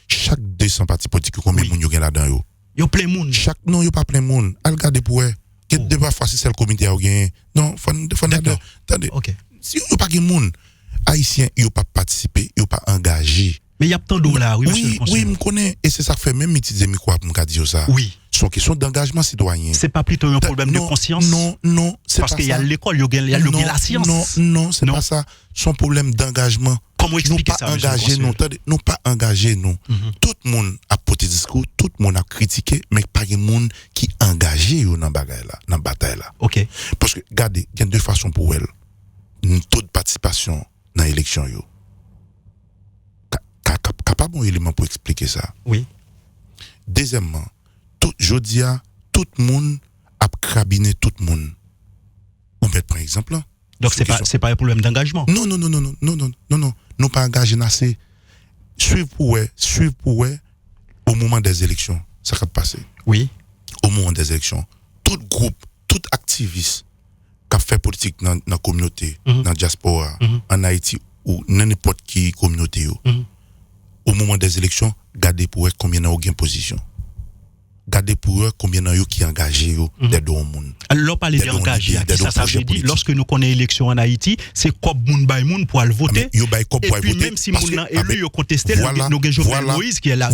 chaque 200 partis politiques, combien de monde yo là-dedans yo? Yo plein monde. Non, yo pas plein monde. Al regarder pour eux. Quel débat facile c'est le comité a gagné. Non, faut attendez. OK. Si yo pas de monde haïtien, yo pas participer, yo pas engagé. Mais il y a tant d'eau là, oui, monsieur le consul. Oui, me connais et c'est ça que fait même utiliser micro pour me dire ça. Oui. C'est une question d'engagement citoyen. C'est pas plutôt un problème de conscience? Non, c'est pas ça. Parce qu'il y a l'école, il y a la science. Non, c'est pas ça. Son problème d'engagement. Comment expliquer ça, monsieur le consul? Non, pas engagé, non. Tout le monde a porté discours, tout le monde a critiqué, mais pas de monde qui est engagé dans la bataille là. OK. Parce que, regardez, il y a deux façons pour elle. Une taux de participation dans l'élection. capable un élément pour expliquer ça. Oui. Deuxièmement, jodia tout le monde a crabiné tout le monde. Ou mettre par exemple. Donc c'est pas un problème d'engagement. Non. Nous pas engagé assez. Suivre pour au moment des élections, ça va passer. Oui. Au moment des élections, tout groupe, tout activiste qui a fait politique dans la communauté, dans la diaspora, en Haïti ou n'importe qui communauté, au moment des élections, gardez pour eux combien de gain position. Gardez pour eux combien de gens qui engagés des deux monde. Alors parler d'engagé, ça veut dire lorsque nous connaissons l'élection en Haïti, c'est quoi moun bay moun pour aller voter. Et puis même si moun nan élu yo contesté, nous avons Jovenel Moïse qui est là,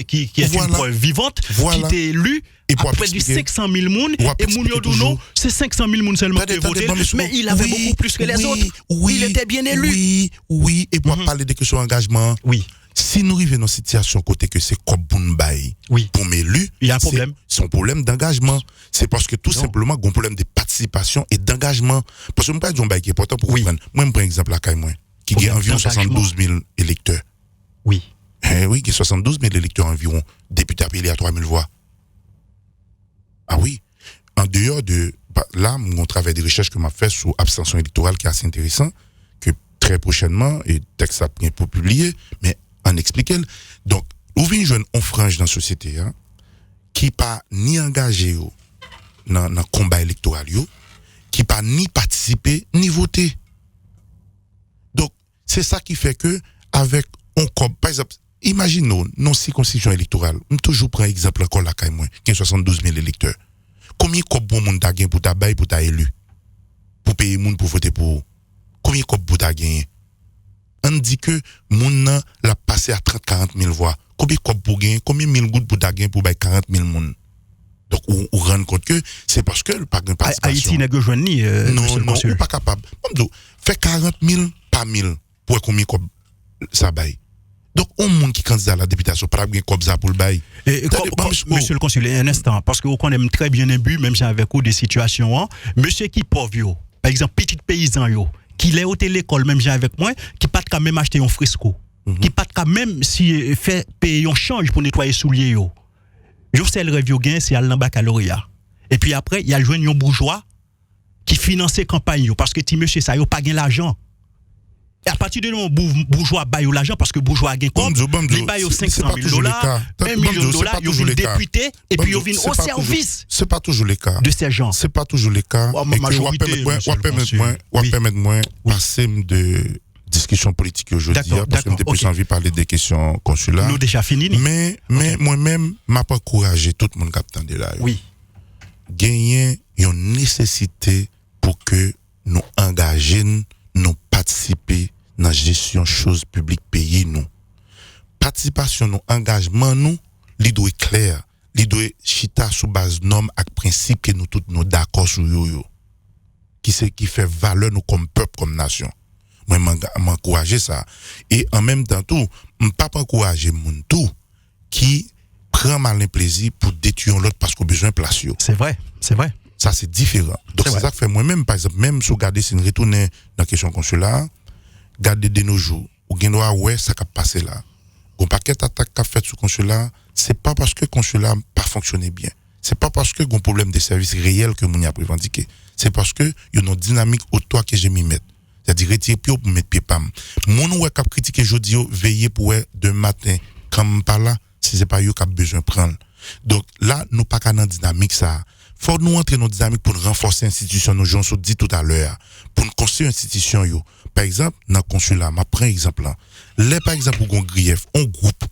qui est une preuve vivante, qui était élu. Après du 500 000 moun, et moun yo douno, c'est 500 000 moun seulement qui voté, mais il avait beaucoup plus que les autres. Il était bien élu. Oui, et pour parler de question d'engagement. Oui. Si nous arrivons dans une situation côté que c'est comme Bounbaï pour m'élu, il y a un problème. C'est un problème d'engagement. C'est parce que tout simplement, il y a un problème de participation et d'engagement. Parce que je ne sais pas qui est important pour comprendre. Moi, je prends un exemple à Caïmoin, qui a environ 72 000 électeurs. Oui. Oui, qui a 72 000 électeurs environ, députés appelés à 3 000 voix. Ah oui. En dehors de. Là, mon travail de recherche que m'a fait sur l'abstention électorale qui est assez intéressant, que très prochainement, et texte après pour publier, mais en expliquer. Donc, où vient jeune on frange dans la société qui pas ni engagé dans le combat électoral, qui pas ni participer ni voter. Donc, c'est ça qui fait que, avec par exemple, imaginons, non circonscription électorale, on toujours prend exemple encore la Caïmoin, qui a 72 000 électeurs. Combien de bon monde t'a gagné pour ta bail, pour ta élu? Pour payer monde pour voter pour? Combien de pour ta gagné? On dit que moun l'a passé à 30-40 000 voix. Combien de pour gagner? Combien de mille gouttes pour ta gagner pour bailler 40 000 moun? Donc, on rend compte que c'est parce que le pas de participation. Haïti n'a pas ni. Non, on pas capable. Fait 40 000 par 1000 pour combien de ça baille? Donc, on monde qui candidat à la députation, pas bien comme ça pour le bail. Monsieur le consul, un instant, parce que vous connaissez très bien un but, même si avec vous des situations, monsieur qui pauvre, par exemple, petit paysan, qui l'a au l'école, même j'ai avec moi, qui pas quand même acheter un fresco, qui pas quand même si fait payer un change pour nettoyer souliers. Je sais le rêve gain, c'est à l'embacaloria. Et puis après, il y a le jeune bourgeois qui finance campagne, parce que ti monsieur ça, il pas gain l'argent. Et à partir de là, bourgeois baille l'argent parce que bourgeois a gagné comme il baille 500 000 dollars, 1 million de dollars, il vient député et puis il vient au service. C'est pas toujours le cas. De ces gens. C'est pas toujours le cas. Et que on permettre moi passer de discussion politique aujourd'hui parce que j'ai plus envie de parler des questions consulaires. Nous déjà fini. Mais moi-même m'a pas encouragé tout le monde qui attendait là. Oui. Gagner une nécessité pour que nous engagions, nous participer dans la gestion choses publiques pays nous. Participation, nous, engagement nous, il doit être clair, il doit être chita sous base normes et principes que nous tous nous d'accord sur yo. Qui fait valeur nous comme peuple, comme nation. Moi m'encourager ça et en même temps tout, pas encourager moun tout qui prend malin plaisir pour détruire l'autre parce qu'on a besoin de place. C'est vrai. Ça, c'est différent. Donc, c'est ça que fait moi-même, par exemple, même si vous regardez, si nous retournons dans la question consulaire, regardez de nos jours, ou bien ouais, ça qui a passé là. Un paquet d'attaques qu'a fait sur le consulat, c'est pas parce que le consulat n'a pas fonctionné bien. C'est pas parce que y a un problème de service réel que nous avons revendiqué. C'est parce que y a une dynamique autour que j'ai mis mettre. C'est-à-dire retirer pied pour mettre pied pam. Mon ouais cap critiquer aujourd'hui, veiller pour de matin, comme par là, si c'est pas eux qui a besoin de prendre. Donc là, nous pas qu'à dans dynamique ça. Faut nous entrer dans dynamique pour renforcer l'institution, nous j'en dit tout à l'heure, pour nous construire une institution yo. Par exemple, dans le consulat, je prends exemple là. Là par exemple, on grief, on groupe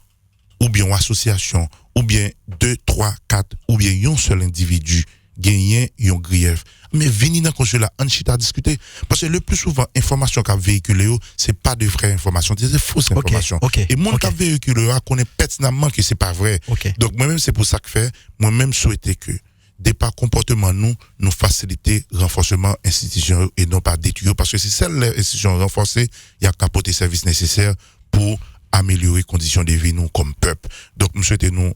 ou bien une association ou bien 2, 3, 4 ou bien un seul individu gagner un grief. Mais venir dans le consulat, on chita discuter parce que le plus souvent information qu'a véhiculé c'est pas de vraies informations, c'est des fausses informations. Et mon qu'a véhiculé connaît pertinemment que c'est pas vrai. Donc moi-même c'est pour ça que fait moi-même souhaiter que départ comportement nous faciliter renforcement institution et non pas détruire parce que c'est celle l'institution renforcée il y a capoter services nécessaires pour améliorer les conditions de vie nous comme peuple. Donc nous souhaitons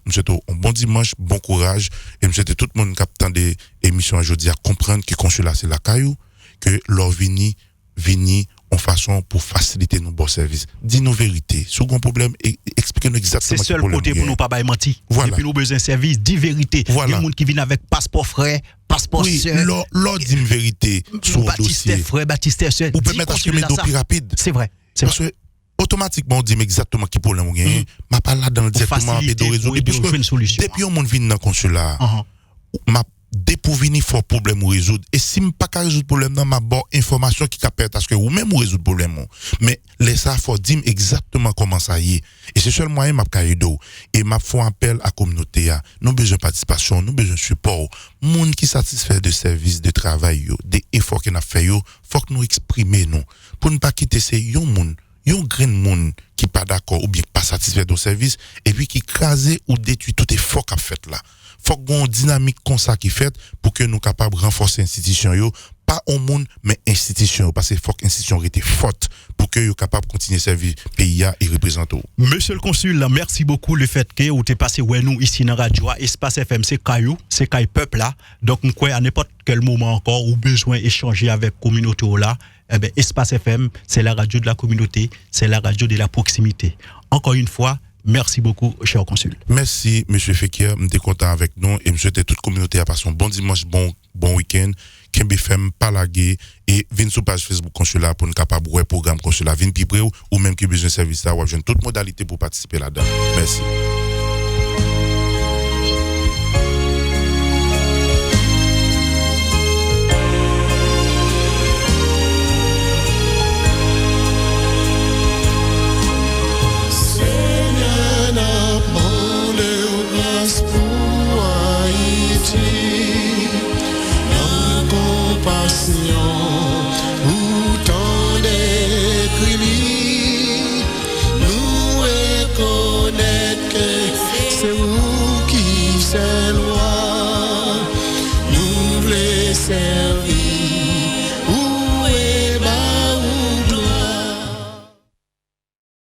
un bon dimanche, bon courage et nous souhaitons tout le monde qui attend des émissions aujourd'hui à comprendre que consulat c'est la caillou que leur vini en façon pour faciliter nos bons services. Dis-nous vérité. Si vous avez un problème, expliquez-nous exactement. C'est seul côté pour nous pas mentir. Voilà. Et puis nous besoin de service, dis vérité. Voilà. Il y a des gens qui viennent avec passeport frais, passeport Oui, seul. l'or dit une vérité sur le Baptiste dossier. frère, Baptiste seul. Vous pouvez mettre à chemin d'eau plus rapide. C'est vrai. Parce que automatiquement, on dit exactement qui problème vous avez. Je pas là dans le directement et de résoudre. Une solution. Depuis on vient dans le consulat, m'a dépourvu fort problème ou résoudre. Et si je pas résoudre le problème, dans ma bonne information qui capte parce que ou même ou résoudre le problème. Mais laisse ça faut dire exactement comment ça y est. Et c'est seul moyen m'a caïdo et m'a fait appel à la communauté. Nous besoin de participation, nous besoin de support. Monde qui satisfait de services de travail, des efforts qu'on a fait, faut que nous exprimer nous pour ne pas quitter ces monde. Yon grand monde qui pas d'accord ou bien pas satisfait de service et puis qui crase ou détruit tout effort qu'a fait là. Faut qu'on une dynamique comme ça qui fait pour que nous capables renforcer institution yo, pas au monde mais institution parce que faut que institution était forte pour que yo capable continuer servir pays et représenter. Monsieur le consul, merci beaucoup le fait que vous t'es passé ouais nous ici dans radio Espace FM c'est caillou, c'est caille peuple là. Donc quoi à n'importe quel moment encore ou besoin échanger avec communauté là. Eh ben, Espace FM, c'est la radio de la communauté, c'est la radio de la proximité. Encore une fois, merci beaucoup, cher consul. Merci, monsieur Fekir. Je suis content avec nous et je souhaite toute communauté à passer un bon dimanche, bon week-end. Kembe FM, Palagé et vin sur page Facebook consulat pour nous capable de programme consulat, vin plus près ou même qui besoin de service là, ou avez toute modalité pour participer là-dedans. Merci. C'est